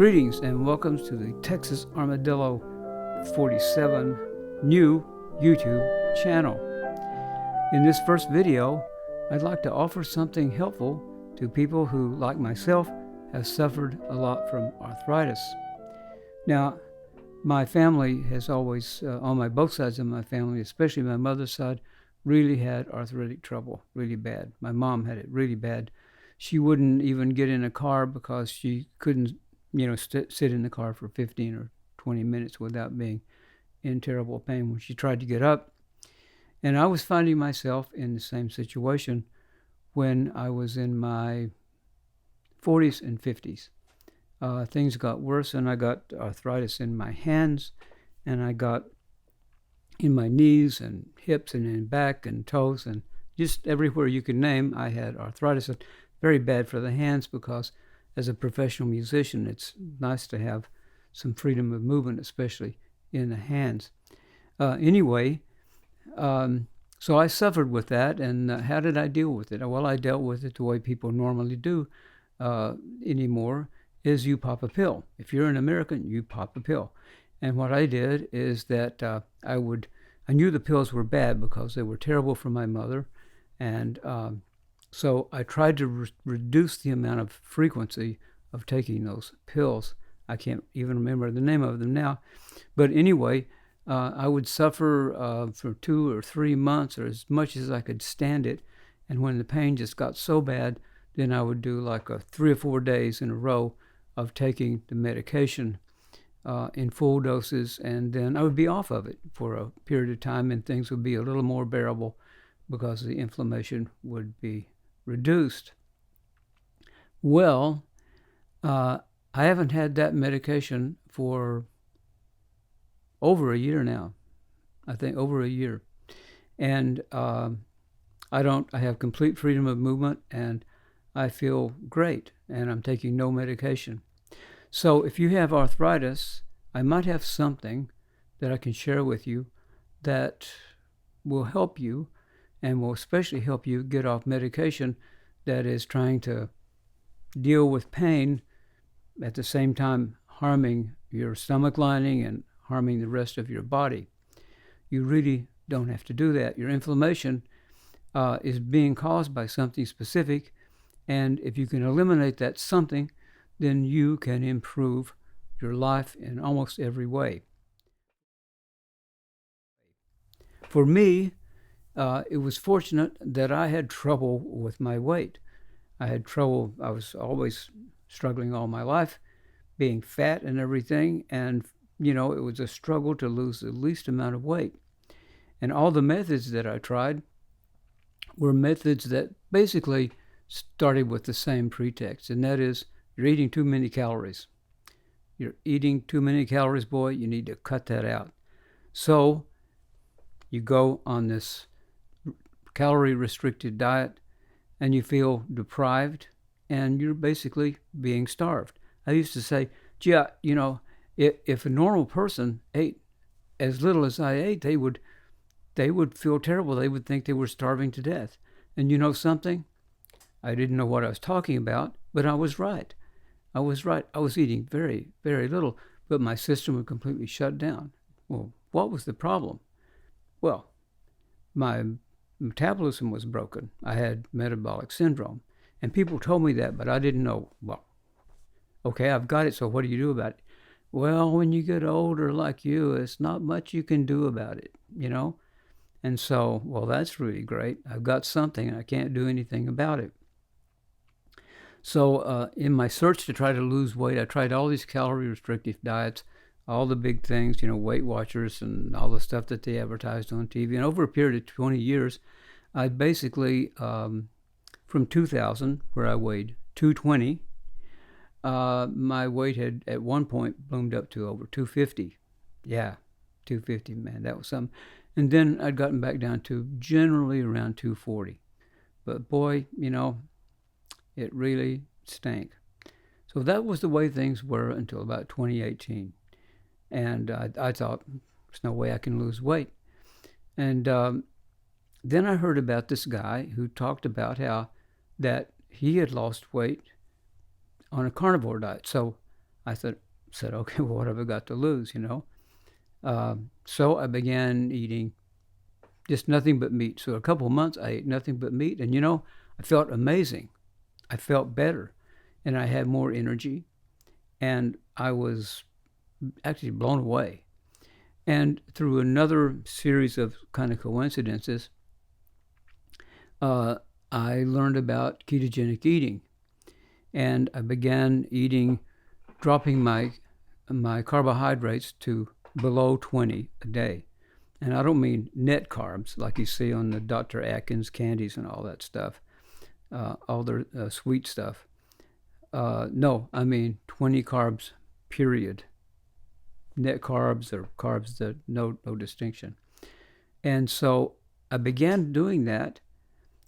Greetings and welcome to the Texas Armadillo 47 new YouTube channel. In this first video, I'd like to offer something helpful to people who, like myself, have suffered a lot from arthritis. Now, my family has always, on both sides of my family, especially my mother's side, really had arthritic trouble, really bad. My mom had it really bad. She wouldn't even get in a car because she couldn't sit in the car for 15 or 20 minutes without being in terrible pain when she tried to get up. And I was finding myself in the same situation when I was in my 40s and 50s. Things got worse, and I got arthritis in my hands, and I got in my knees and hips and in back and toes, and just everywhere you could name, I had arthritis. It's very bad for the hands because as a professional musician, it's nice to have some freedom of movement, especially in the hands. So I suffered with that, and how did I deal with it? Well, I dealt with it the way people normally do anymore, is you pop a pill. If you're an American, you pop a pill. And what I did is that I knew the pills were bad because they were terrible for my mother, and so I tried to reduce the amount of frequency of taking those pills. I can't even remember the name of them now. But anyway, I would suffer for 2 or 3 months or as much as I could stand it. And when the pain just got so bad, then I would do like 3 or 4 days in a row of taking the medication in full doses. And then I would be off of it for a period of time, and things would be a little more bearable because the inflammation would be reduced. Well, I haven't had that medication for over a year now. I think over a year. And I have complete freedom of movement, and I feel great, and I'm taking no medication. So if you have arthritis, I might have something that I can share with you that will help you, and will especially help you get off medication that is trying to deal with pain at the same time harming your stomach lining and harming the rest of your body. You really don't have to do that. Your inflammation is being caused by something specific, and if you can eliminate that something, then you can improve your life in almost every way. For me, it was fortunate that I had trouble with my weight. I was always struggling all my life, being fat and everything, and it was a struggle to lose the least amount of weight. And all the methods that I tried were methods that basically started with the same pretext, and that is, you're eating too many calories. You're eating too many calories, boy, you need to cut that out. So you go on this calorie-restricted diet, and you feel deprived, and you're basically being starved. I used to say, gee, if a normal person ate as little as I ate, they would feel terrible. They would think they were starving to death. And you know something? I didn't know what I was talking about, but I was right. I was eating very, very little, but my system would completely shut down. Well, what was the problem? Well, my metabolism was broken. I had metabolic syndrome. And people told me that, but I didn't know. Well, okay, I've got it, so what do you do about it? Well, when you get older like you, it's not much you can do about it, And so, well, that's really great. I've got something, and I can't do anything about it. So in my search to try to lose weight, I tried all these calorie-restrictive diets, all the big things, Weight Watchers and all the stuff that they advertised on TV. And over a period of 20 years, I basically, from 2000, where I weighed 220, my weight had at one point bloomed up to over 250. Yeah, 250, man, that was something. And then I'd gotten back down to generally around 240. But boy, it really stank. So that was the way things were until about 2018. And I thought, there's no way I can lose weight. And then I heard about this guy who talked about how that he had lost weight on a carnivore diet. So I said, okay, well, what have I got to lose, you know? So I began eating just nothing but meat. So a couple of months, I ate nothing but meat. And, you know, I felt amazing. I felt better. And I had more energy. And I was actually blown away. And through another series of kind of coincidences, I learned about ketogenic eating. And I began dropping my carbohydrates to below 20 a day. And I don't mean net carbs like you see on the Dr. Atkins candies and all that stuff, all their sweet stuff. No, I mean 20 carbs, period. Net carbs or carbs that no distinction. And so I began doing that.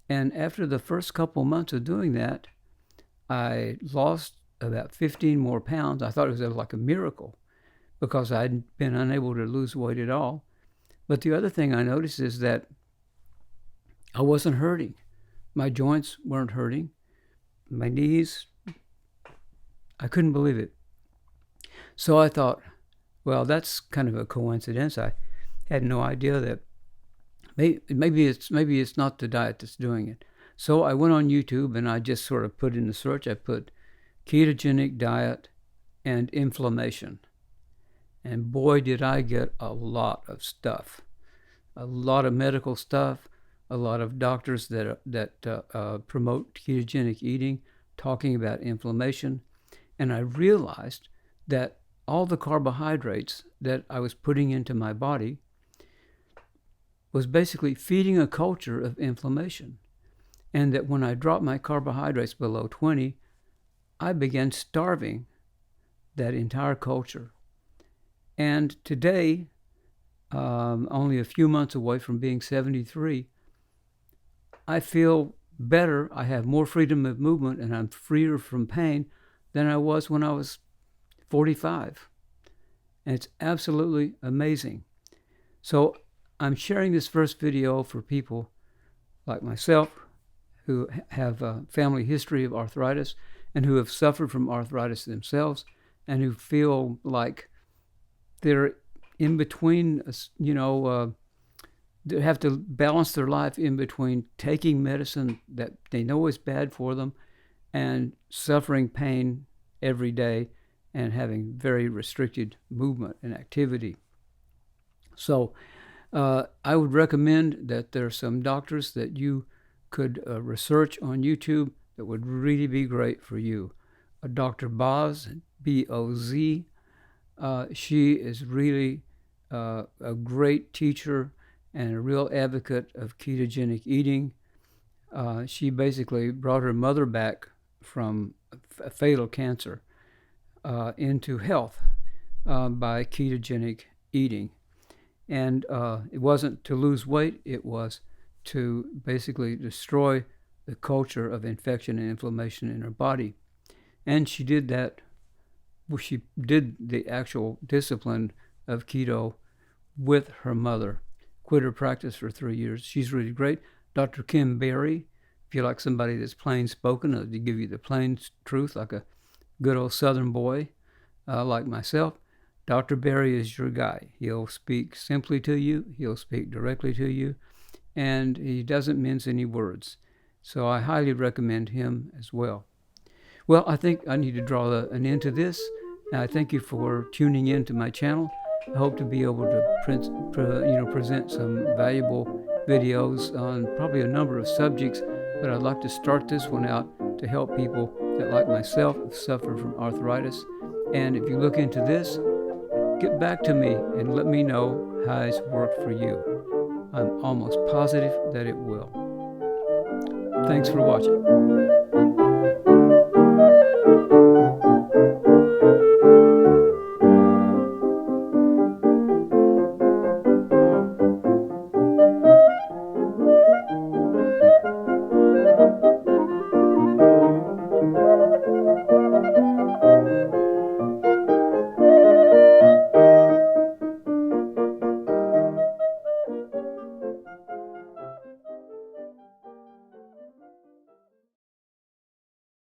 And after the first couple months of doing that, I lost about 15 more pounds. I thought it was like a miracle because I'd been unable to lose weight at all. But the other thing I noticed is that I wasn't hurting. My joints weren't hurting. My knees, I couldn't believe it. So I thought, well, that's kind of a coincidence. I had no idea that maybe it's not the diet that's doing it. So I went on YouTube and I just sort of put in the search, I put ketogenic diet and inflammation. And boy, did I get a lot of stuff, a lot of medical stuff, a lot of doctors that promote ketogenic eating, talking about inflammation. And I realized that all the carbohydrates that I was putting into my body was basically feeding a culture of inflammation. And that when I dropped my carbohydrates below 20, I began starving that entire culture. And today, only a few months away from being 73, I feel better. I have more freedom of movement and I'm freer from pain than I was when I was 45. And it's absolutely amazing. So I'm sharing this first video for people like myself who have a family history of arthritis and who have suffered from arthritis themselves and who feel like they're in between, they have to balance their life in between taking medicine that they know is bad for them and suffering pain every day and having very restricted movement and activity. So I would recommend that there are some doctors that you could research on YouTube that would really be great for you. Dr. Boz, B-O-Z, she is really a great teacher and a real advocate of ketogenic eating. She basically brought her mother back from fatal cancer into health by ketogenic eating. And it wasn't to lose weight, it was to basically destroy the culture of infection and inflammation in her body. And she did that. She did the actual discipline of keto with her mother. Quit her practice for 3 years. She's really great. Dr. Kim Berry, if you like somebody that's plain spoken, to give you the plain truth, like a good old Southern boy like myself, Dr. Berry is your guy. He'll speak simply to you. He'll speak directly to you. And he doesn't mince any words. So I highly recommend him as well. Well, I think I need to draw an end to this. I thank you for tuning in to my channel. I hope to be able to present some valuable videos on probably a number of subjects, but I'd like to start this one out to help people that, like myself, suffer from arthritis. And if you look into this, get back to me and let me know how it's worked for you. I'm almost positive that it will. Thanks for watching.